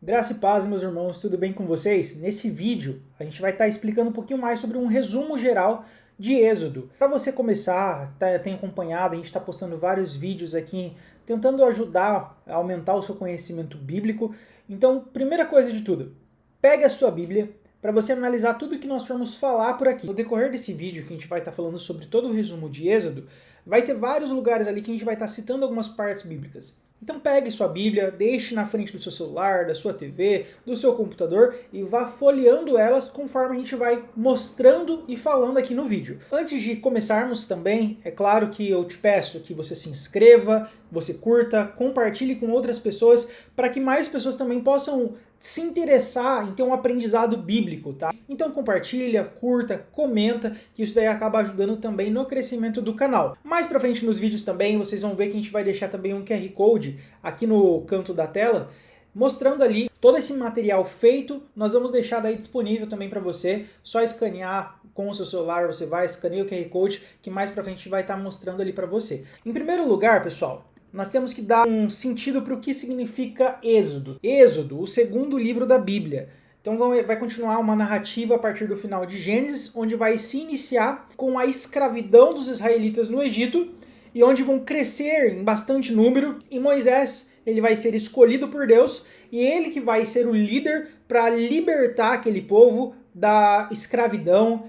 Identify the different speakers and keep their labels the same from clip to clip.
Speaker 1: Graça e paz, meus irmãos, tudo bem com vocês? Nesse vídeo, a gente vai estar explicando um pouquinho mais sobre um resumo geral de Êxodo. Para você começar, tem acompanhado, a gente está postando vários vídeos aqui, tentando ajudar a aumentar o seu conhecimento bíblico. Então, primeira coisa de tudo, pegue a sua Bíblia para você analisar tudo que nós formos falar por aqui. No decorrer desse vídeo, que a gente vai estar falando sobre todo o resumo de Êxodo, vai ter vários lugares ali que a gente vai estar citando algumas partes bíblicas. Então pegue sua Bíblia, deixe na frente do seu celular, da sua TV, do seu computador e vá folheando elas conforme a gente vai mostrando e falando aqui no vídeo. Antes de começarmos também, é claro que eu te peço que você se inscreva, você curta, compartilhe com outras pessoas para que mais pessoas também possam se interessar em ter um aprendizado bíblico, tá? Então compartilha, curta, comenta, que isso daí acaba ajudando também no crescimento do canal. Mais pra frente nos vídeos também, vocês vão ver que a gente vai deixar também um QR Code aqui no canto da tela, mostrando ali todo esse material feito, nós vamos deixar daí disponível também para você, só escanear com o seu celular, você vai, escaneia o QR Code, que mais pra frente vai estar mostrando ali para você. Em primeiro lugar, pessoal, nós temos que dar um sentido para o que significa Êxodo. Êxodo, o segundo livro da Bíblia. Então vai continuar uma narrativa a partir do final de Gênesis, onde vai se iniciar com a escravidão dos israelitas no Egito, e onde vão crescer em bastante número, e Moisés ele vai ser escolhido por Deus, e ele que vai ser o líder para libertar aquele povo da escravidão,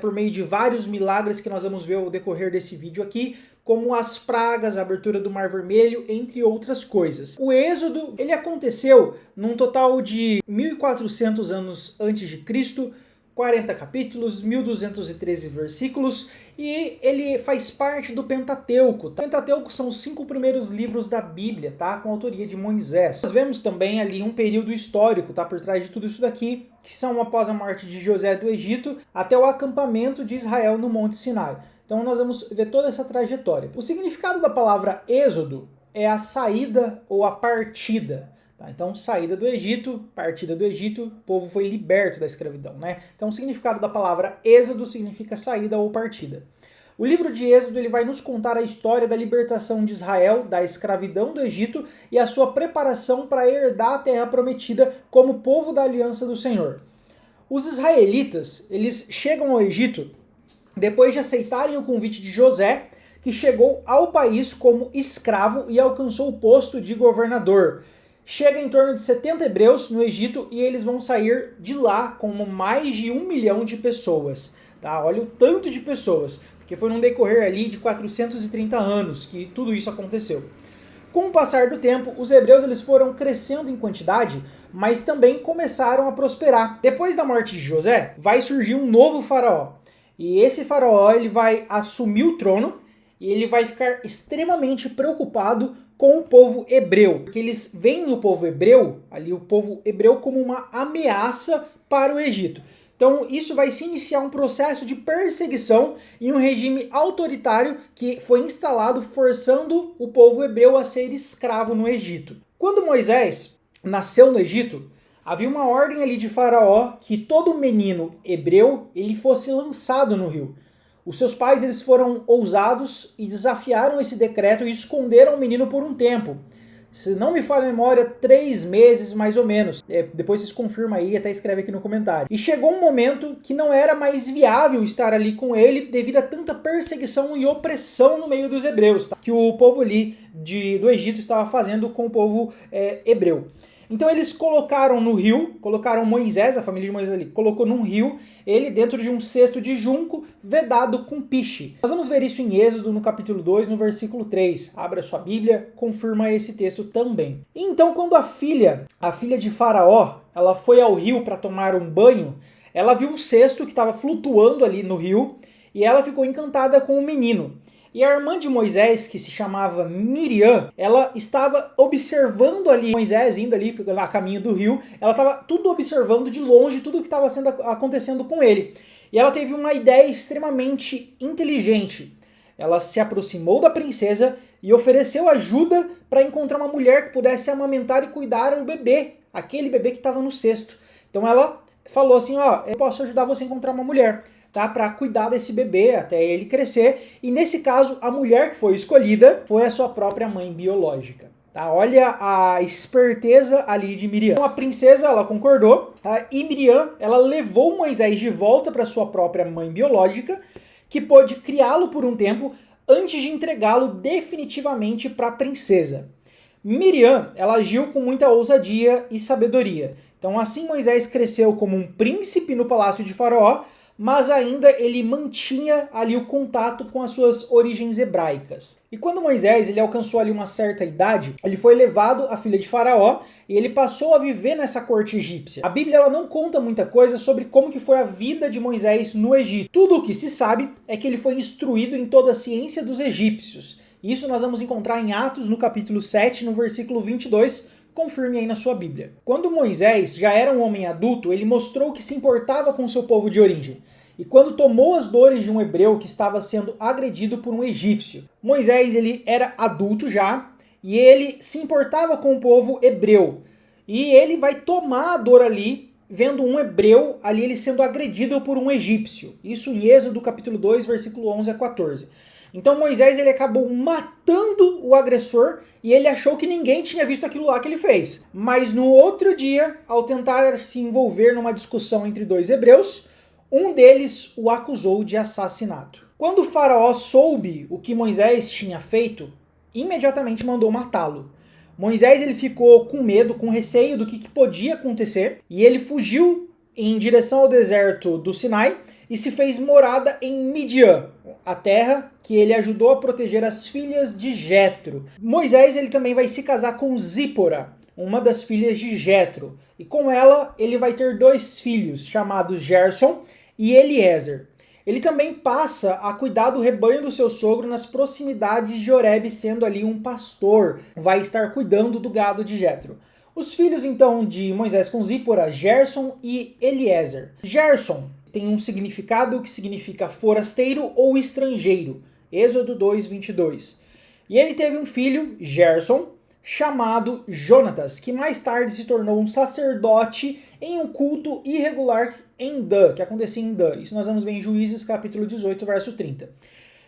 Speaker 1: por meio de vários milagres que nós vamos ver ao decorrer desse vídeo aqui, como as pragas, a abertura do Mar Vermelho, entre outras coisas. O Êxodo ele aconteceu num total de 1400 anos antes de Cristo, 40 capítulos, 1213 versículos, e ele faz parte do Pentateuco. O Pentateuco são os 5 primeiros livros da Bíblia, tá? Com a autoria de Moisés. Nós vemos também ali um período histórico, tá? Por trás de tudo isso daqui, que são após a morte de José do Egito, até o acampamento de Israel no Monte Sinai. Então nós vamos ver toda essa trajetória. O significado da palavra Êxodo é a saída ou a partida. Tá? Então, saída do Egito, partida do Egito, o povo foi liberto da escravidão, né? Então, o significado da palavra Êxodo significa saída ou partida. O livro de Êxodo ele vai nos contar a história da libertação de Israel da escravidão do Egito e a sua preparação para herdar a terra prometida como povo da aliança do Senhor. Os israelitas, eles chegam ao Egito depois de aceitarem o convite de José, que chegou ao país como escravo e alcançou o posto de governador. Chega em torno de 70 hebreus no Egito e eles vão sair de lá como mais de 1 milhão de pessoas. Tá? Olha o tanto de pessoas, porque foi num decorrer ali de 430 anos que tudo isso aconteceu. Com o passar do tempo, os hebreus eles foram crescendo em quantidade, mas também começaram a prosperar. Depois da morte de José, vai surgir um novo faraó. E esse faraó ele vai assumir o trono e ele vai ficar extremamente preocupado com o povo hebreu, porque eles veem o povo hebreu, ali o povo hebreu como uma ameaça para o Egito. Então isso vai se iniciar um processo de perseguição e um regime autoritário que foi instalado forçando o povo hebreu a ser escravo no Egito. Quando Moisés nasceu no Egito, havia uma ordem ali de Faraó que todo menino hebreu ele fosse lançado no rio. Os seus pais eles foram ousados e desafiaram esse decreto e esconderam o menino por um tempo. Se não me falha a memória, 3 meses mais ou menos. Depois vocês confirmam aí, até escreve aqui no comentário. E chegou um momento que não era mais viável estar ali com ele devido a tanta perseguição e opressão no meio dos hebreus, tá? Que o povo ali do Egito estava fazendo com o povo hebreu. Então eles colocaram no rio, colocaram Moisés, a família de Moisés ali, colocou num rio, ele dentro de um cesto de junco vedado com piche. Nós vamos ver isso em Êxodo no capítulo 2, no versículo 3. Abra sua Bíblia, confirma esse texto também. E então quando a filha de Faraó, ela foi ao rio para tomar um banho, ela viu um cesto que estava flutuando ali no rio e ela ficou encantada com o menino. E a irmã de Moisés, que se chamava Miriam, ela estava observando ali Moisés indo ali a caminho do rio, ela estava tudo observando de longe, tudo o que estava acontecendo com ele. E ela teve uma ideia extremamente inteligente. Ela se aproximou da princesa e ofereceu ajuda para encontrar uma mulher que pudesse amamentar e cuidar do bebê, aquele bebê que estava no cesto. Então ela falou assim, eu posso ajudar você a encontrar uma mulher. Tá, para cuidar desse bebê até ele crescer, e nesse caso a mulher que foi escolhida foi a sua própria mãe biológica. Tá? Olha a esperteza ali de Miriam. Então a princesa, ela concordou, e Miriam, ela levou Moisés de volta para sua própria mãe biológica, que pôde criá-lo por um tempo antes de entregá-lo definitivamente para a princesa. Miriam, ela agiu com muita ousadia e sabedoria. Então assim Moisés cresceu como um príncipe no palácio de Faraó, mas ainda ele mantinha ali o contato com as suas origens hebraicas. E quando Moisés ele alcançou ali uma certa idade, ele foi levado à filha de Faraó e ele passou a viver nessa corte egípcia. A Bíblia ela não conta muita coisa sobre como que foi a vida de Moisés no Egito. Tudo o que se sabe é que ele foi instruído em toda a ciência dos egípcios. Isso nós vamos encontrar em Atos no capítulo 7, no versículo 22, confirme aí na sua Bíblia. Quando Moisés já era um homem adulto, ele mostrou que se importava com seu povo de origem. E quando tomou as dores de um hebreu que estava sendo agredido por um egípcio. Moisés ele era adulto já e ele se importava com o povo hebreu. E ele vai tomar a dor ali, vendo um hebreu ali ele sendo agredido por um egípcio. Isso em Êxodo capítulo 2, versículo 11 a 14. Então Moisés ele acabou matando o agressor e ele achou que ninguém tinha visto aquilo lá que ele fez. Mas no outro dia, ao tentar se envolver numa discussão entre dois hebreus, um deles o acusou de assassinato. Quando o faraó soube o que Moisés tinha feito, imediatamente mandou matá-lo. Moisés ele ficou com medo, com receio do que podia acontecer e ele fugiu em direção ao deserto do Sinai e se fez morada em Midian, a terra que ele ajudou a proteger as filhas de Jetro. Moisés ele também vai se casar com Zípora, uma das filhas de Jetro, e com ela ele vai ter dois filhos chamados Gerson e Eliezer. Ele também passa a cuidar do rebanho do seu sogro nas proximidades de Horebe, sendo ali um pastor, vai estar cuidando do gado de Jetro. Os filhos então de Moisés com Zípora, Gerson e Eliezer. Gerson tem um significado que significa forasteiro ou estrangeiro. Êxodo 2, 22. E ele teve um filho, Gerson, chamado Jonatas, que mais tarde se tornou um sacerdote em um culto irregular em Dan, que acontecia em Dan. Isso nós vamos ver em Juízes capítulo 18, verso 30.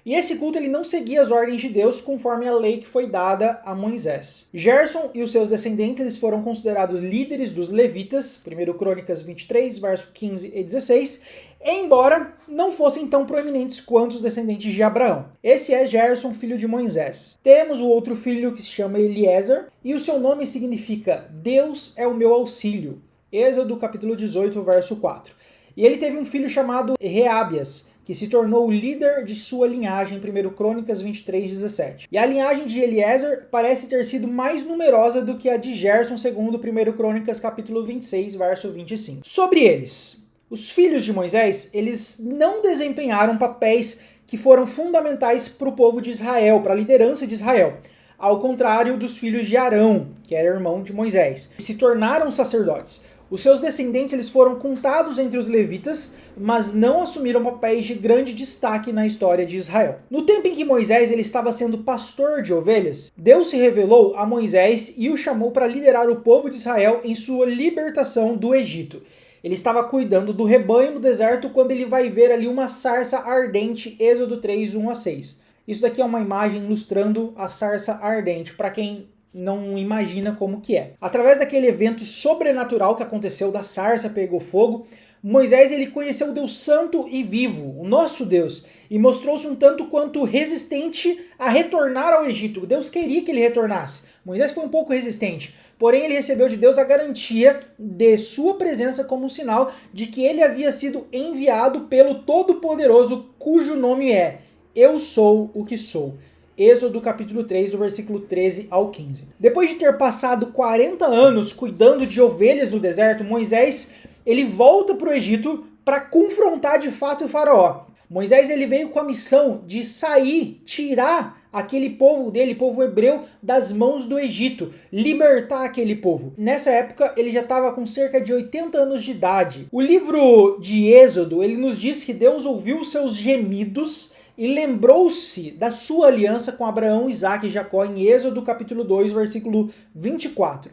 Speaker 1: E esse culto ele não seguia as ordens de Deus conforme a lei que foi dada a Moisés. Gerson e os seus descendentes eles foram considerados líderes dos levitas, 1 Crônicas 23, verso 15 e 16, embora não fossem tão proeminentes quanto os descendentes de Abraão. Esse é Gerson, filho de Moisés. Temos o outro filho que se chama Eliezer, e o seu nome significa Deus é o meu auxílio. Êxodo capítulo 18, verso 4. E ele teve um filho chamado Reabias, que se tornou o líder de sua linhagem, 1 Crônicas 23, 17. E a linhagem de Eliezer parece ter sido mais numerosa do que a de Gerson, segundo 1 Crônicas capítulo 26, verso 25. Sobre eles, os filhos de Moisés, eles não desempenharam papéis que foram fundamentais para o povo de Israel, para a liderança de Israel. Ao contrário dos filhos de Arão, que era irmão de Moisés, que se tornaram sacerdotes. Os seus descendentes eles foram contados entre os levitas, mas não assumiram papéis de grande destaque na história de Israel. No tempo em que Moisés ele estava sendo pastor de ovelhas, Deus se revelou a Moisés e o chamou para liderar o povo de Israel em sua libertação do Egito. Ele estava cuidando do rebanho no deserto quando ele vai ver ali uma sarça ardente, Êxodo 3, 1 a 6. Isso daqui é uma imagem ilustrando a sarça ardente, para quem não imagina como que é. Através daquele evento sobrenatural que aconteceu, da sarça pegou fogo, Moisés ele conheceu o Deus santo e vivo, o nosso Deus, e mostrou-se um tanto quanto resistente a retornar ao Egito. Deus queria que ele retornasse. Moisés foi um pouco resistente, porém ele recebeu de Deus a garantia de sua presença como um sinal de que ele havia sido enviado pelo Todo-Poderoso, cujo nome é Eu Sou o que Sou. Êxodo capítulo 3, do versículo 13 ao 15. Depois de ter passado 40 anos cuidando de ovelhas no deserto, Moisés ele volta para o Egito para confrontar de fato o faraó. Moisés ele veio com a missão de sair, tirar aquele povo dele, povo hebreu, das mãos do Egito, libertar aquele povo. Nessa época ele já estava com cerca de 80 anos de idade. O livro de Êxodo ele nos diz que Deus ouviu os seus gemidos e lembrou-se da sua aliança com Abraão, Isaque e Jacó em Êxodo capítulo 2, versículo 24.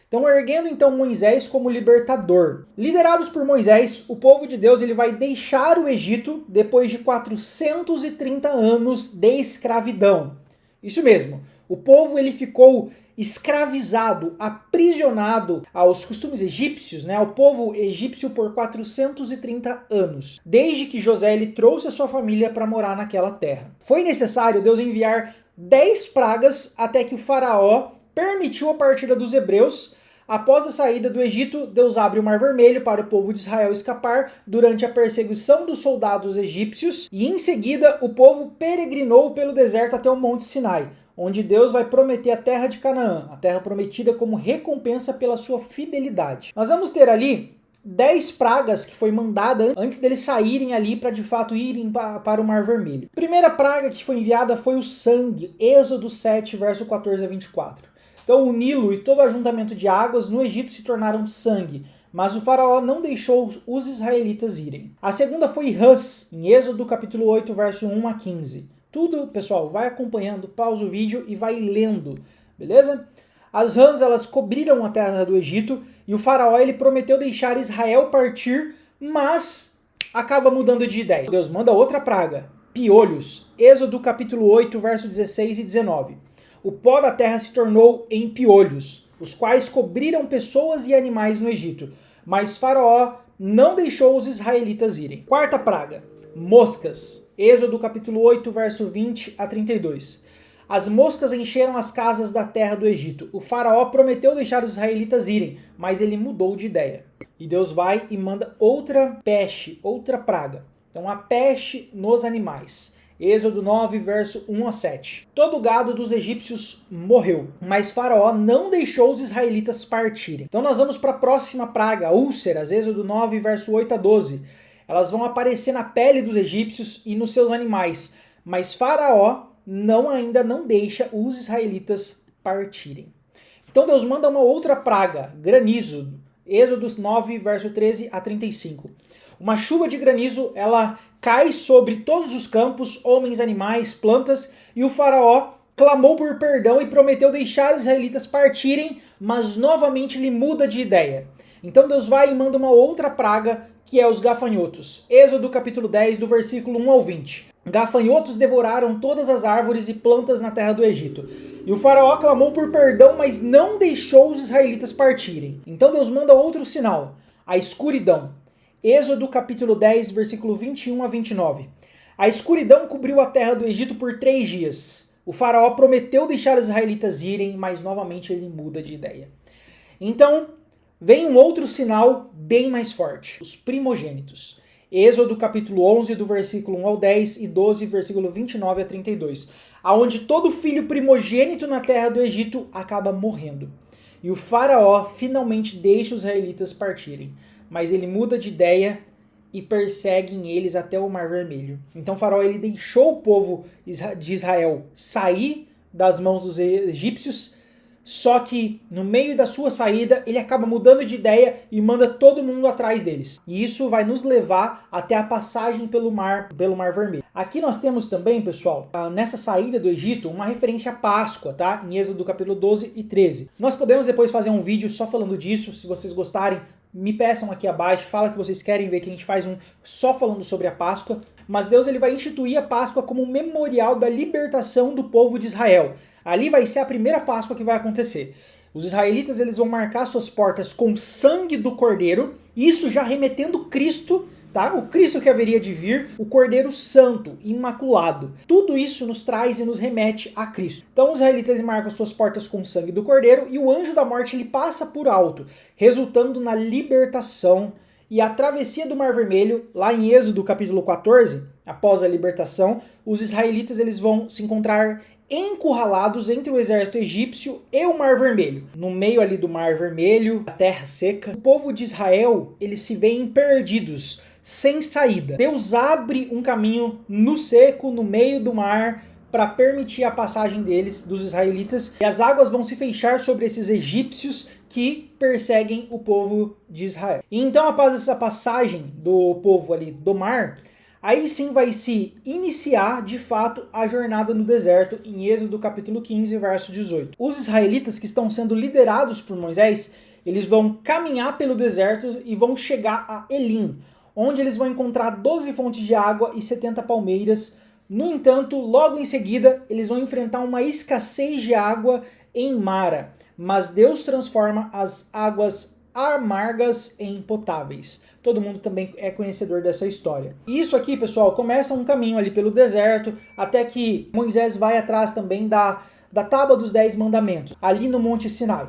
Speaker 1: Então, erguendo então Moisés como libertador. Liderados por Moisés, o povo de Deus ele vai deixar o Egito depois de 430 anos de escravidão. Isso mesmo, o povo ele ficou escravizado, aprisionado aos costumes egípcios, né, ao povo egípcio por 430 anos, desde que José ele trouxe a sua família para morar naquela terra. Foi necessário Deus enviar 10 pragas até que o faraó permitiu a partida dos hebreus. Após a saída do Egito, Deus abre o Mar Vermelho para o povo de Israel escapar durante a perseguição dos soldados egípcios e em seguida o povo peregrinou pelo deserto até o Monte Sinai, onde Deus vai prometer a terra de Canaã, a terra prometida como recompensa pela sua fidelidade. Nós vamos ter ali 10 pragas que foi mandada antes deles saírem ali para de fato irem para o Mar Vermelho. A primeira praga que foi enviada foi o sangue, Êxodo 7, verso 14 a 24. Então o Nilo e todo o ajuntamento de águas no Egito se tornaram sangue, mas o faraó não deixou os israelitas irem. A segunda foi rãs, em Êxodo capítulo 8, verso 1 a 15. Tudo, pessoal, vai acompanhando, pausa o vídeo e vai lendo, beleza? As rãs, elas cobriram a terra do Egito e o faraó ele prometeu deixar Israel partir, mas acaba mudando de ideia. Deus manda outra praga, piolhos, Êxodo capítulo 8, verso 16 e 19. O pó da terra se tornou em piolhos, os quais cobriram pessoas e animais no Egito. Mas Faraó não deixou os israelitas irem. Quarta praga, moscas. Êxodo capítulo 8, verso 20 a 32. As moscas encheram as casas da terra do Egito. O Faraó prometeu deixar os israelitas irem, mas ele mudou de ideia. E Deus vai e manda outra peste, outra praga. Então a peste nos animais. Êxodo 9, verso 1 a 7. Todo o gado dos egípcios morreu, mas Faraó não deixou os israelitas partirem. Então nós vamos para a próxima praga, úlceras, Êxodo 9, verso 8 a 12. Elas vão aparecer na pele dos egípcios e nos seus animais, mas Faraó ainda não deixa os israelitas partirem. Então Deus manda uma outra praga, granizo, Êxodo 9, verso 13 a 35. Uma chuva de granizo, ela cai sobre todos os campos, homens, animais, plantas, e o faraó clamou por perdão e prometeu deixar os israelitas partirem, mas novamente ele muda de ideia. Então Deus vai e manda uma outra praga, que é os gafanhotos. Êxodo capítulo 10, do versículo 1 ao 20. Gafanhotos devoraram todas as árvores e plantas na terra do Egito. E o faraó clamou por perdão, mas não deixou os israelitas partirem. Então Deus manda outro sinal, a escuridão. Êxodo capítulo 10, versículo 21 a 29. A escuridão cobriu a terra do Egito por 3 dias. O faraó prometeu deixar os israelitas irem, mas novamente ele muda de ideia. Então, vem um outro sinal bem mais forte, os primogênitos. Êxodo capítulo 11, do versículo 1 ao 10 e 12, versículo 29 a 32. Aonde todo filho primogênito na terra do Egito acaba morrendo. E o faraó finalmente deixa os israelitas partirem. Mas ele muda de ideia e persegue eles até o Mar Vermelho. Então o faraó ele deixou o povo de Israel sair das mãos dos egípcios, só que no meio da sua saída ele acaba mudando de ideia e manda todo mundo atrás deles. E isso vai nos levar até a passagem pelo Mar Vermelho. Aqui nós temos também, pessoal, nessa saída do Egito, uma referência à Páscoa, tá? Em Êxodo capítulo 12 e 13. Nós podemos depois fazer um vídeo só falando disso, se vocês gostarem. Me peçam aqui abaixo, fala que vocês querem ver que a gente faz um só falando sobre a Páscoa, mas Deus ele vai instituir a Páscoa como um memorial da libertação do povo de Israel. Ali vai ser a primeira Páscoa que vai acontecer. Os israelitas eles vão marcar suas portas com sangue do cordeiro, isso já remetendo Cristo, tá? O Cristo que haveria de vir, o Cordeiro Santo, imaculado. Tudo isso nos traz e nos remete a Cristo. Então os israelitas marcam suas portas com o sangue do Cordeiro e o anjo da morte ele passa por alto, resultando na libertação e a travessia do Mar Vermelho. Lá em Êxodo capítulo 14, após a libertação, os israelitas eles vão se encontrar encurralados entre o exército egípcio e o Mar Vermelho. No meio ali do Mar Vermelho, a terra seca, o povo de Israel eles se veem perdidos, sem saída. Deus abre um caminho no seco, no meio do mar, para permitir a passagem deles, dos israelitas, e as águas vão se fechar sobre esses egípcios que perseguem o povo de Israel. E então, após essa passagem do povo ali do mar, aí sim vai se iniciar, de fato, a jornada no deserto, em Êxodo capítulo 15, verso 18. Os israelitas que estão sendo liderados por Moisés, eles vão caminhar pelo deserto e vão chegar a Elim, onde eles vão encontrar 12 fontes de água e 70 palmeiras No entanto, logo em seguida, eles vão enfrentar uma escassez de água em Mara, mas Deus transforma as águas amargas em potáveis. Todo mundo também é conhecedor dessa história. E isso aqui, pessoal, começa um caminho ali pelo deserto, até que Moisés vai atrás também da Tábua dos 10 Mandamentos, ali no Monte Sinai.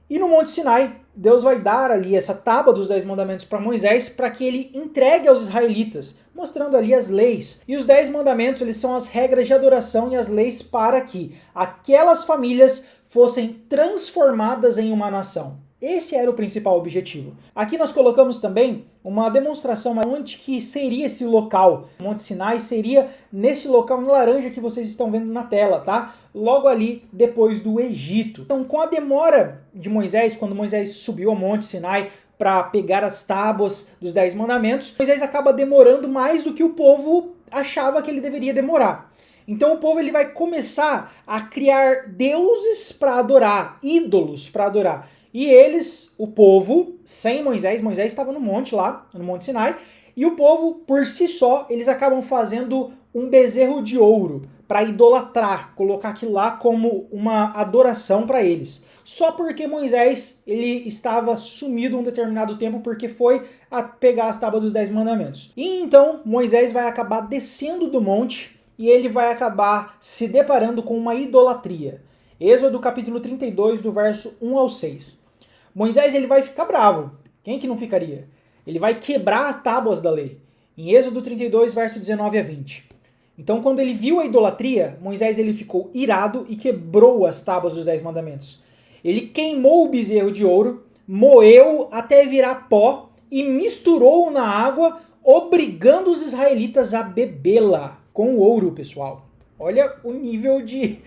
Speaker 1: E no Monte Sinai, Deus vai dar ali essa Tábua dos 10 Mandamentos para Moisés, para que ele entregue aos israelitas, mostrando ali as leis. E os 10 Mandamentos, eles são as regras de adoração e as leis para que aquelas famílias fossem transformadas em uma nação. Esse era o principal objetivo. Aqui nós colocamos também uma demonstração onde que seria esse local. O Monte Sinai seria nesse local em laranja que vocês estão vendo na tela, tá? Logo ali depois do Egito. Então, com a demora de Moisés, quando Moisés subiu ao Monte Sinai para pegar as tábuas dos 10 mandamentos, Moisés acaba demorando mais do que o povo achava que ele deveria demorar. Então o povo ele vai começar a criar deuses para adorar, ídolos para adorar. E eles, o povo, sem Moisés, Moisés estava no monte lá, no Monte Sinai, e o povo, por si só, eles acabam fazendo um bezerro de ouro para idolatrar, colocar aquilo lá como uma adoração para eles. Só porque Moisés ele estava sumido um determinado tempo porque foi a pegar as tábuas dos 10 mandamentos. E então Moisés vai acabar descendo do monte e ele vai acabar se deparando com uma idolatria. Êxodo capítulo 32, do verso 1 ao 6. Moisés ele vai ficar bravo. Quem que não ficaria? Ele vai quebrar as tábuas da lei. Em Êxodo 32, verso 19 a 20. Então, quando ele viu a idolatria, Moisés ele ficou irado e quebrou as tábuas dos 10 mandamentos. Ele queimou o bezerro de ouro, moeu até virar pó e misturou na água, obrigando os israelitas a bebê-la com ouro, pessoal. Olha o nível de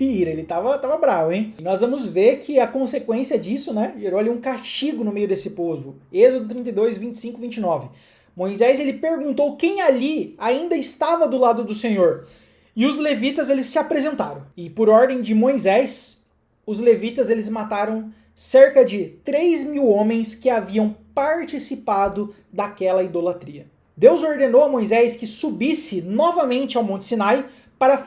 Speaker 1: ira, ele tava bravo, hein? E nós vamos ver que a consequência disso, né, gerou ali um castigo no meio desse povo. Êxodo 32, 25, 29. Moisés, ele perguntou quem ali ainda estava do lado do Senhor. E os levitas, eles se apresentaram. E por ordem de Moisés, os levitas, eles mataram cerca de 3.000 homens que haviam participado daquela idolatria. Deus ordenou a Moisés que subisse novamente ao Monte Sinai para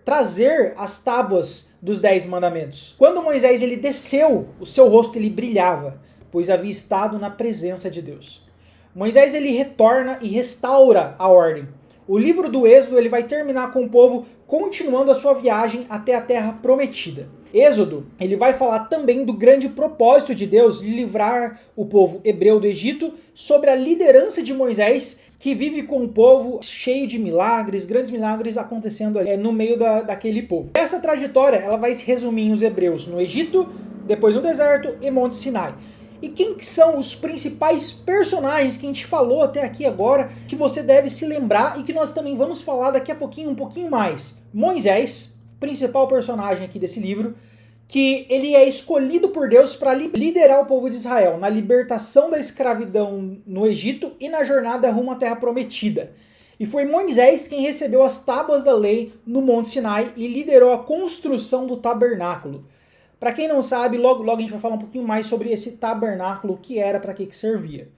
Speaker 1: trazer as tábuas dos 10 mandamentos. Quando Moisés ele desceu, o seu rosto ele brilhava, pois havia estado na presença de Deus. Moisés ele retorna e restaura a ordem. O livro do Êxodo ele vai terminar com o povo continuando a sua viagem até a terra prometida. Êxodo, ele vai falar também do grande propósito de Deus de livrar o povo hebreu do Egito, sobre a liderança de Moisés, que vive com um povo cheio de milagres, grandes milagres acontecendo ali no meio daquele povo. Essa trajetória ela vai se resumir em os hebreus no Egito, depois no deserto e Monte Sinai. E quem que são os principais personagens que a gente falou até aqui agora, que você deve se lembrar e que nós também vamos falar daqui a pouquinho, um pouquinho mais? Moisés, principal personagem aqui desse livro, que ele é escolhido por Deus para liderar o povo de Israel na libertação da escravidão no Egito e na jornada rumo à Terra Prometida. E foi Moisés quem recebeu as tábuas da lei no Monte Sinai e liderou a construção do tabernáculo. Para quem não sabe, logo a gente vai falar um pouquinho mais sobre esse tabernáculo, o que era, para que servia.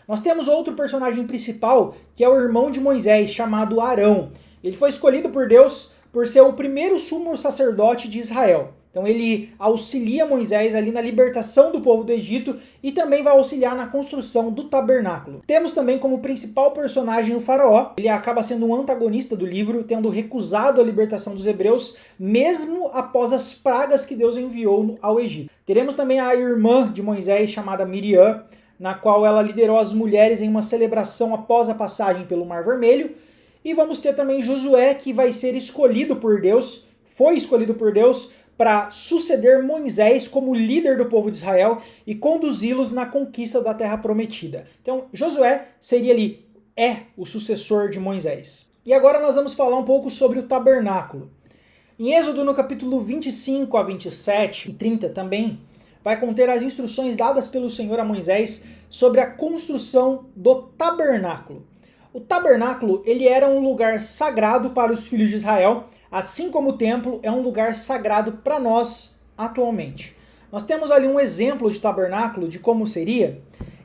Speaker 1: Nós temos outro personagem principal, que é o irmão de Moisés, chamado Arão. Ele foi escolhido por Deus por ser o primeiro sumo sacerdote de Israel. Então ele auxilia Moisés ali na libertação do povo do Egito e também vai auxiliar na construção do tabernáculo. Temos também como principal personagem o faraó. Ele acaba sendo um antagonista do livro, tendo recusado a libertação dos hebreus, mesmo após as pragas que Deus enviou ao Egito. Teremos também a irmã de Moisés, chamada Miriam, na qual ela liderou as mulheres em uma celebração após a passagem pelo Mar Vermelho. E vamos ter também Josué, que vai ser escolhido por Deus, foi escolhido por Deus para suceder Moisés como líder do povo de Israel e conduzi-los na conquista da Terra Prometida. Então, Josué seria o sucessor de Moisés. E agora nós vamos falar um pouco sobre o tabernáculo. Em Êxodo, no capítulo 25 a 27 e 30 também, vai conter as instruções dadas pelo Senhor a Moisés sobre a construção do tabernáculo. O tabernáculo ele era um lugar sagrado para os filhos de Israel, assim como o templo é um lugar sagrado para nós atualmente. Nós temos ali um exemplo de tabernáculo, de como seria.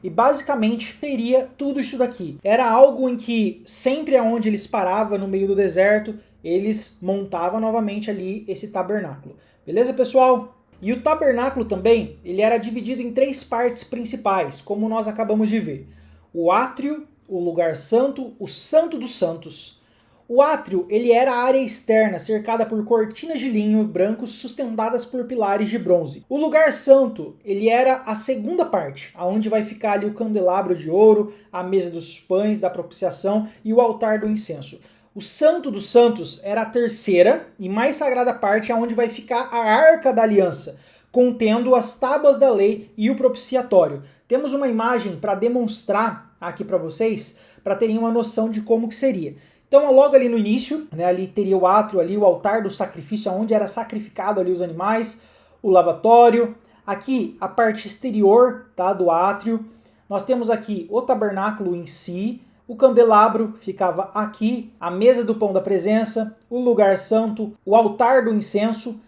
Speaker 1: E basicamente seria tudo isso daqui. Era algo em que sempre aonde eles paravam no meio do deserto, eles montavam novamente ali esse tabernáculo. Beleza, pessoal? E o tabernáculo também, ele era dividido em 3 partes principais, como nós acabamos de ver. O átrio, o lugar santo, o santo dos santos. O átrio, ele era a área externa, cercada por cortinas de linho brancos sustentadas por pilares de bronze. O lugar santo, ele era a segunda parte, aonde vai ficar ali o candelabro de ouro, a mesa dos pães da propiciação e o altar do incenso. O santo dos santos era a terceira e mais sagrada parte, aonde vai ficar a arca da aliança, contendo as tábuas da lei e o propiciatório. Temos uma imagem para demonstrar aqui para vocês, para terem uma noção de como que seria. Então, logo ali no início, né, ali teria o átrio, ali o altar do sacrifício, onde era sacrificado ali os animais, o lavatório. Aqui, a parte exterior, tá, do átrio. Nós temos aqui o tabernáculo em si, o candelabro ficava aqui, a mesa do pão da presença, o lugar santo, o altar do incenso.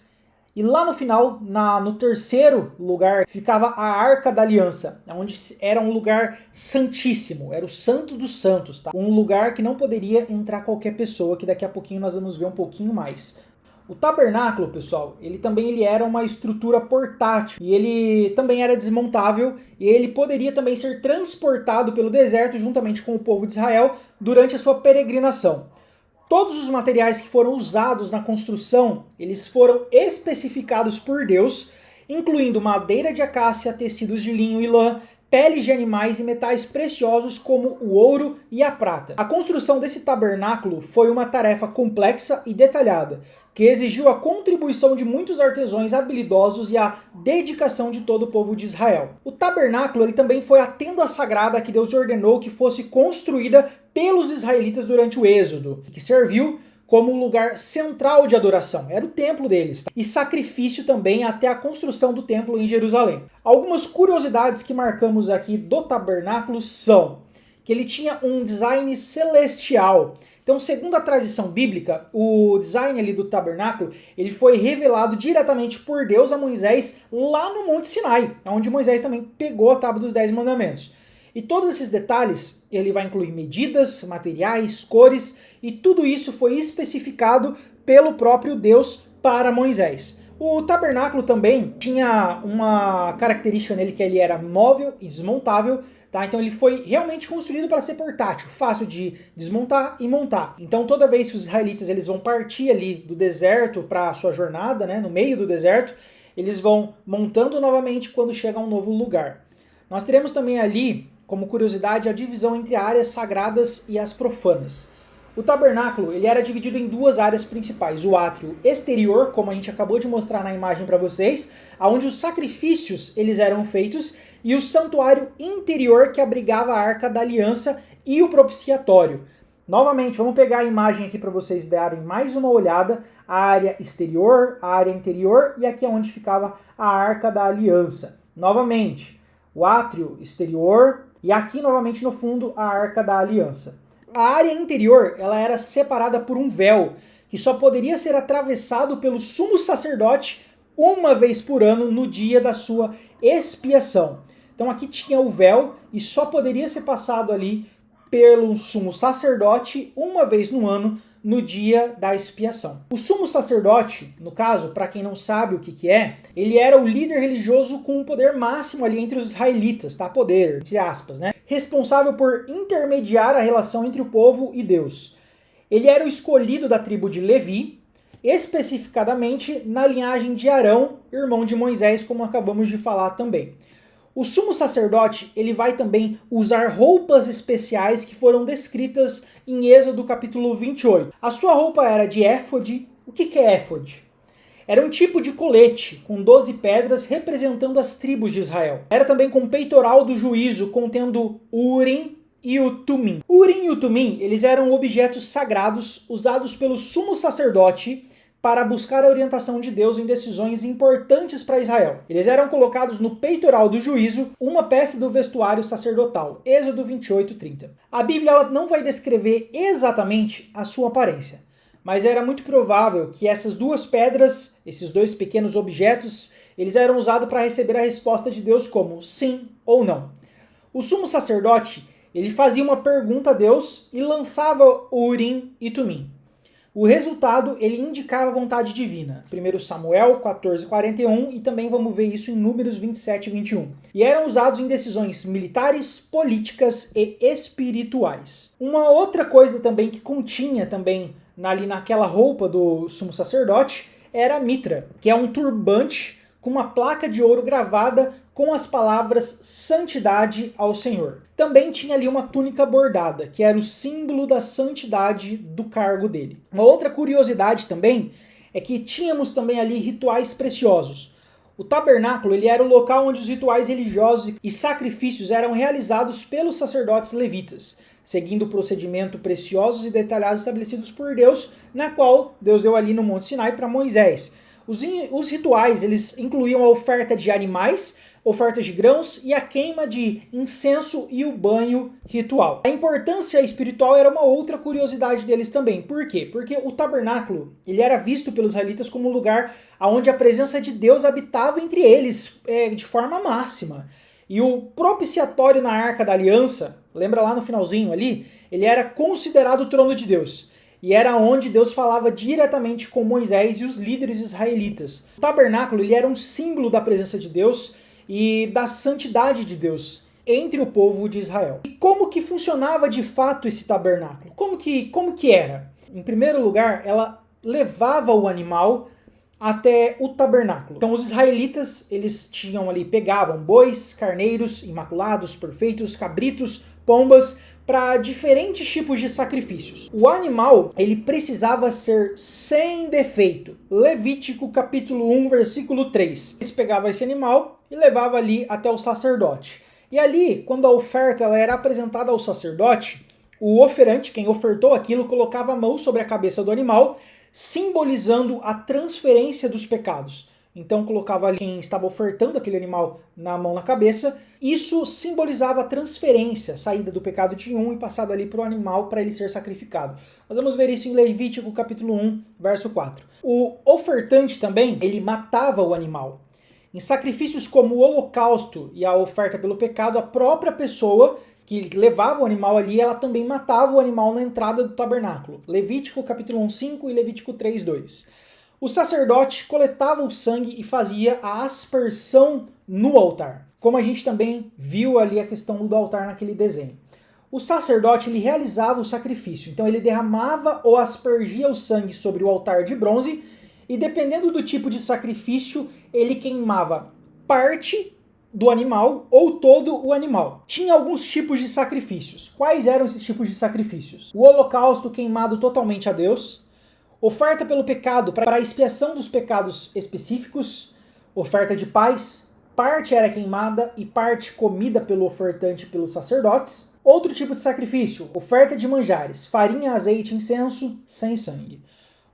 Speaker 1: E lá no final, no terceiro lugar, ficava a Arca da Aliança, onde era um lugar santíssimo, era o Santo dos Santos, tá? Um lugar que não poderia entrar qualquer pessoa, que daqui a pouquinho nós vamos ver um pouquinho mais. O tabernáculo, pessoal, ele era uma estrutura portátil e ele também era desmontável e ele poderia também ser transportado pelo deserto juntamente com o povo de Israel durante a sua peregrinação. Todos os materiais que foram usados na construção, eles foram especificados por Deus, incluindo madeira de acácia, tecidos de linho e lã, peles de animais e metais preciosos como o ouro e a prata. A construção desse tabernáculo foi uma tarefa complexa e detalhada, que exigiu a contribuição de muitos artesãos habilidosos e a dedicação de todo o povo de Israel. O tabernáculo ele também foi a tenda sagrada que Deus ordenou que fosse construída pelos israelitas durante o Êxodo, que serviu como lugar central de adoração, era o templo deles, tá? E sacrifício também até a construção do templo em Jerusalém. Algumas curiosidades que marcamos aqui do tabernáculo são que ele tinha um design celestial. Então, segundo a tradição bíblica, o design ali do tabernáculo, ele foi revelado diretamente por Deus a Moisés lá no Monte Sinai, onde Moisés também pegou a tábua dos 10 mandamentos. E todos esses detalhes, ele vai incluir medidas, materiais, cores, e tudo isso foi especificado pelo próprio Deus para Moisés. O tabernáculo também tinha uma característica nele que ele era móvel e desmontável, tá? Então ele foi realmente construído para ser portátil, fácil de desmontar e montar. Então toda vez que os israelitas eles vão partir ali do deserto para a sua jornada, né, no meio do deserto, eles vão montando novamente quando chega a um novo lugar. Nós teremos também ali, como curiosidade, a divisão entre áreas sagradas e as profanas. O tabernáculo ele era dividido em 2 áreas principais, o átrio exterior, como a gente acabou de mostrar na imagem para vocês, onde os sacrifícios eles eram feitos, e o santuário interior que abrigava a Arca da Aliança e o propiciatório. Novamente, vamos pegar a imagem aqui para vocês darem mais uma olhada, a área exterior, a área interior e aqui é onde ficava a Arca da Aliança. Novamente, o átrio exterior e aqui novamente no fundo a Arca da Aliança. A área interior ela era separada por um véu, que só poderia ser atravessado pelo sumo sacerdote uma vez por ano no dia da sua expiação. Então aqui tinha o véu e só poderia ser passado ali pelo sumo sacerdote uma vez no ano no dia da expiação. O sumo sacerdote, no caso, para quem não sabe o que é, ele era o líder religioso com o poder máximo ali entre os israelitas, tá? Poder, entre aspas, né? Responsável por intermediar a relação entre o povo e Deus. Ele era o escolhido da tribo de Levi, especificadamente na linhagem de Arão, irmão de Moisés, como acabamos de falar também. O sumo sacerdote ele vai também usar roupas especiais que foram descritas em Êxodo capítulo 28. A sua roupa era de éfode. O que é éfode? Era um tipo de colete com 12 pedras representando as tribos de Israel. Era também com peitoral do juízo contendo o Urim e o Tumim. O Urim e o Tumim eles eram objetos sagrados usados pelo sumo sacerdote para buscar a orientação de Deus em decisões importantes para Israel. Eles eram colocados no peitoral do juízo, uma peça do vestuário sacerdotal. Êxodo 28:30. A Bíblia ela não vai descrever exatamente a sua aparência, mas era muito provável que essas 2 pedras, esses 2 pequenos objetos, eles eram usados para receber a resposta de Deus como sim ou não. O sumo sacerdote, ele fazia uma pergunta a Deus e lançava o Urim e Tumim. O resultado, ele indicava a vontade divina. 1 Samuel 14:41 e também vamos ver isso em Números 27:21. E eram usados em decisões militares, políticas e espirituais. Uma outra coisa também que continha também ali naquela roupa do sumo sacerdote era a mitra, que é um turbante com uma placa de ouro gravada com as palavras santidade ao Senhor. Também tinha ali uma túnica bordada, que era o símbolo da santidade do cargo dele. Uma outra curiosidade também é que tínhamos também ali rituais preciosos. O tabernáculo ele era o local onde os rituais religiosos e sacrifícios eram realizados pelos sacerdotes levitas, seguindo o procedimento preciosos e detalhados estabelecidos por Deus, na qual Deus deu ali no Monte Sinai para Moisés. Os rituais eles incluíam a oferta de animais, ofertas de grãos e a queima de incenso e o banho ritual. A importância espiritual era uma outra curiosidade deles também. Por quê? Porque o tabernáculo ele era visto pelos israelitas como um lugar onde a presença de Deus habitava entre eles de forma máxima. E o propiciatório na Arca da Aliança, lembra lá no finalzinho ali? Ele era considerado o trono de Deus. E era onde Deus falava diretamente com Moisés e os líderes israelitas. O tabernáculo ele era um símbolo da presença de Deus e da santidade de Deus entre o povo de Israel. E como que funcionava de fato esse tabernáculo? Como que era? Em primeiro lugar, ela levava o animal até o tabernáculo. Então os israelitas, eles pegavam bois, carneiros, imaculados, perfeitos, cabritos, pombas, para diferentes tipos de sacrifícios. O animal, ele precisava ser sem defeito. Levítico capítulo 1, versículo 3. Eles pegavam esse animal e levavam ali até o sacerdote. E ali, quando a oferta ela era apresentada ao sacerdote, o oferante, quem ofertou aquilo, colocava a mão sobre a cabeça do animal, simbolizando a transferência dos pecados. Então colocava ali quem estava ofertando aquele animal na mão na cabeça. Isso simbolizava a transferência, a saída do pecado de um e passado ali para o animal para ele ser sacrificado. Nós vamos ver isso em Levítico capítulo 1, verso 4. O ofertante também, ele matava o animal. Em sacrifícios como o holocausto e a oferta pelo pecado, a própria pessoa que levava o animal ali, ela também matava o animal na entrada do tabernáculo. Levítico capítulo 1, 5 e Levítico 3, 2. O sacerdote coletava o sangue e fazia a aspersão no altar, como a gente também viu ali a questão do altar naquele desenho. O sacerdote ele realizava o sacrifício, então ele derramava ou aspergia o sangue sobre o altar de bronze e dependendo do tipo de sacrifício, ele queimava parte do animal ou todo o animal. Tinha alguns tipos de sacrifícios. Quais eram esses tipos de sacrifícios? O holocausto queimado totalmente a Deus, oferta pelo pecado, para a expiação dos pecados específicos, oferta de paz, parte era queimada e parte comida pelo ofertante e pelos sacerdotes. Outro tipo de sacrifício, oferta de manjares, farinha, azeite, incenso, sem sangue.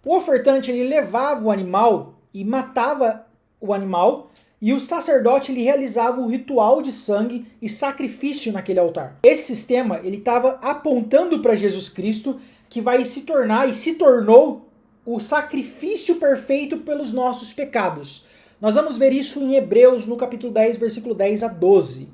Speaker 1: O ofertante ele levava o animal e matava o animal e o sacerdote ele realizava o ritual de sangue e sacrifício naquele altar. Esse sistema ele estava apontando para Jesus Cristo, que vai se tornar e se tornou o sacrifício perfeito pelos nossos pecados. Nós vamos ver isso em Hebreus, no capítulo 10, versículo 10 a 12.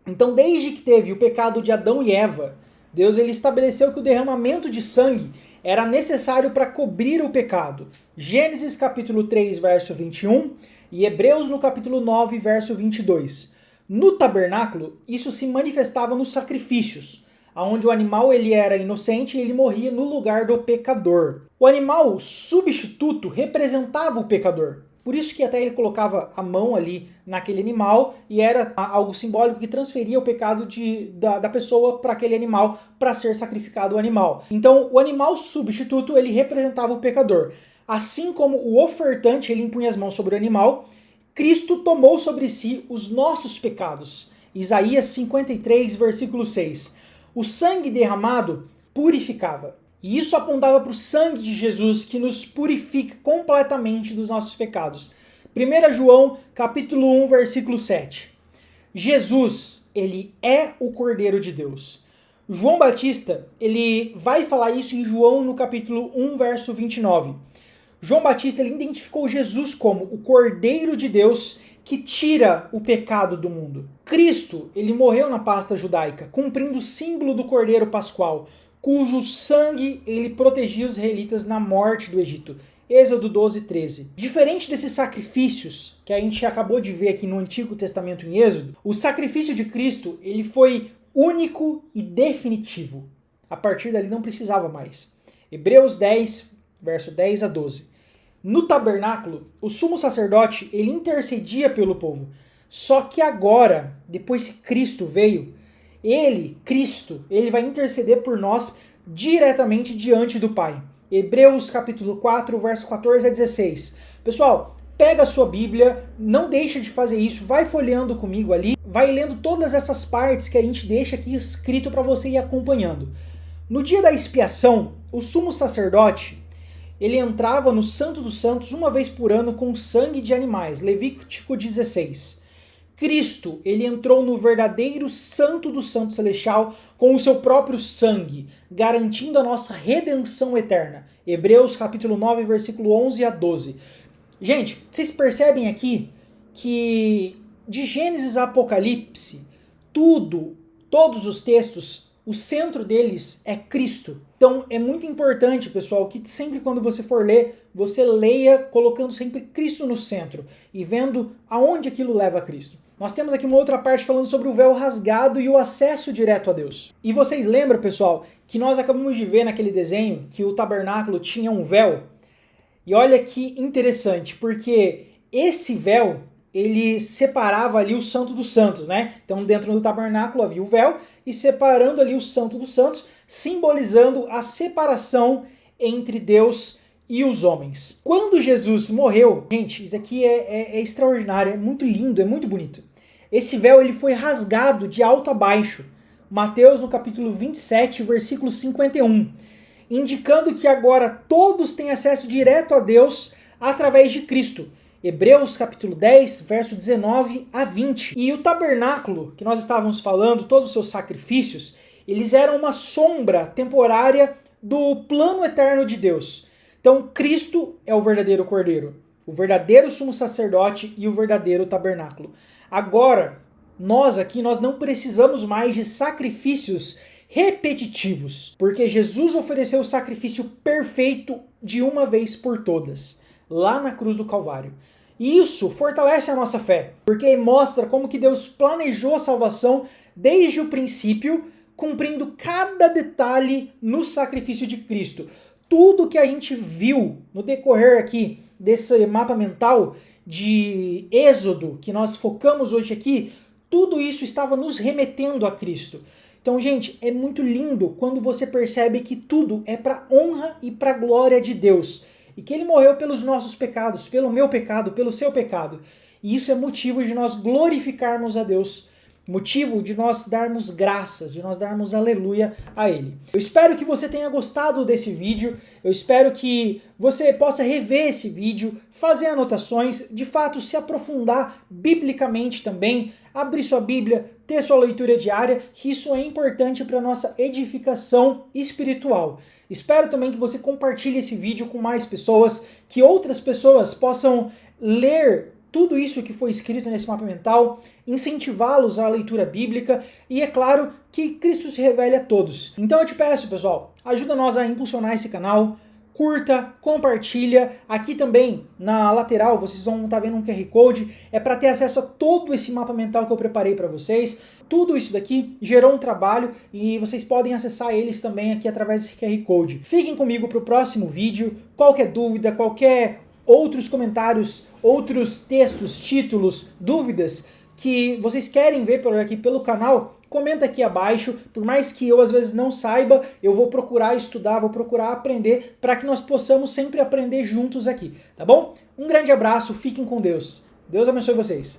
Speaker 1: Então, desde que teve o pecado de Adão e Eva, Deus ele estabeleceu que o derramamento de sangue era necessário para cobrir o pecado. Gênesis capítulo 3, verso 21 e Hebreus no capítulo 9, verso 22. No tabernáculo, isso se manifestava nos sacrifícios, onde o animal ele era inocente e ele morria no lugar do pecador. O animal substituto representava o pecador. Por isso que até ele colocava a mão ali naquele animal e era algo simbólico que transferia o pecado da pessoa para aquele animal para ser sacrificado o animal. Então o animal substituto ele representava o pecador. Assim como o ofertante ele impunha as mãos sobre o animal, Cristo tomou sobre si os nossos pecados. Isaías 53, versículo 6. O sangue derramado purificava. E isso apontava para o sangue de Jesus que nos purifica completamente dos nossos pecados. 1 João capítulo 1, versículo 7. Jesus, ele é o Cordeiro de Deus. João Batista, ele vai falar isso em João no capítulo 1, verso 29. João Batista, ele identificou Jesus como o Cordeiro de Deus que tira o pecado do mundo. Cristo, ele morreu na pasta judaica, cumprindo o símbolo do Cordeiro Pascual, cujo sangue ele protegia os israelitas na morte do Egito. Êxodo 12:13. Diferente desses sacrifícios que a gente acabou de ver aqui no Antigo Testamento em Êxodo, o sacrifício de Cristo ele foi único e definitivo. A partir dali não precisava mais. Hebreus 10, verso 10 a 12. No tabernáculo, o sumo sacerdote ele intercedia pelo povo. Só que agora, depois que Cristo veio, Cristo, ele vai interceder por nós diretamente diante do Pai. Hebreus capítulo 4, verso 14 a 16. Pessoal, pega a sua Bíblia, não deixa de fazer isso, vai folheando comigo ali, vai lendo todas essas partes que a gente deixa aqui escrito para você ir acompanhando. No dia da expiação, o sumo sacerdote, ele entrava no Santo dos Santos uma vez por ano com sangue de animais, Levítico 16. Cristo, ele entrou no verdadeiro Santo do Santo Celestial com o seu próprio sangue, garantindo a nossa redenção eterna. Hebreus capítulo 9, versículo 11 a 12. Gente, vocês percebem aqui que de Gênesis a Apocalipse, todos os textos, o centro deles é Cristo. Então é muito importante, pessoal, que sempre quando você for ler, você leia colocando sempre Cristo no centro e vendo aonde aquilo leva a Cristo. Nós temos aqui uma outra parte falando sobre o véu rasgado e o acesso direto a Deus. E vocês lembram, pessoal, que nós acabamos de ver naquele desenho que o tabernáculo tinha um véu? E olha que interessante, porque esse véu, ele separava ali o Santo dos Santos, né? Então dentro do tabernáculo havia o véu e separando ali o Santo dos Santos, simbolizando a separação entre Deus e os homens. Quando Jesus morreu, gente, isso aqui é extraordinário, é muito lindo, é muito bonito. Esse véu ele foi rasgado de alto a baixo. Mateus no capítulo 27, versículo 51, indicando que agora todos têm acesso direto a Deus através de Cristo. Hebreus capítulo 10, verso 19 a 20. E o tabernáculo, que nós estávamos falando, todos os seus sacrifícios, eles eram uma sombra temporária do plano eterno de Deus. Então, Cristo é o verdadeiro Cordeiro, o verdadeiro sumo sacerdote e o verdadeiro tabernáculo. Agora, nós não precisamos mais de sacrifícios repetitivos, porque Jesus ofereceu o sacrifício perfeito de uma vez por todas, lá na cruz do Calvário. E isso fortalece a nossa fé, porque mostra como que Deus planejou a salvação desde o princípio, cumprindo cada detalhe no sacrifício de Cristo. Tudo que a gente viu no decorrer aqui desse mapa mental de Êxodo, que nós focamos hoje aqui, tudo isso estava nos remetendo a Cristo. Então, gente, é muito lindo quando você percebe que tudo é para honra e para glória de Deus. E que ele morreu pelos nossos pecados, pelo meu pecado, pelo seu pecado. E isso é motivo de nós glorificarmos a Deus. Motivo de nós darmos graças, de nós darmos aleluia a Ele. Eu espero que você tenha gostado desse vídeo, eu espero que você possa rever esse vídeo, fazer anotações, de fato se aprofundar biblicamente também, abrir sua Bíblia, ter sua leitura diária, que isso é importante para a nossa edificação espiritual. Espero também que você compartilhe esse vídeo com mais pessoas, que outras pessoas possam ler tudo isso que foi escrito nesse mapa mental, incentivá-los à leitura bíblica e, é claro, que Cristo se revele a todos. Então eu te peço, pessoal, ajuda nós a impulsionar esse canal, curta, compartilha. Aqui também, na lateral, vocês vão estar vendo um QR Code, é para ter acesso a todo esse mapa mental que eu preparei para vocês. Tudo isso daqui gerou um trabalho e vocês podem acessar eles também aqui através desse QR Code. Fiquem comigo para o próximo vídeo. Qualquer dúvida, qualquer outros comentários, outros textos, títulos, dúvidas que vocês querem ver por aqui pelo canal, comenta aqui abaixo. Por mais que eu às vezes não saiba, eu vou procurar estudar, vou procurar aprender para que nós possamos sempre aprender juntos aqui, tá bom? Um grande abraço, fiquem com Deus. Deus abençoe vocês.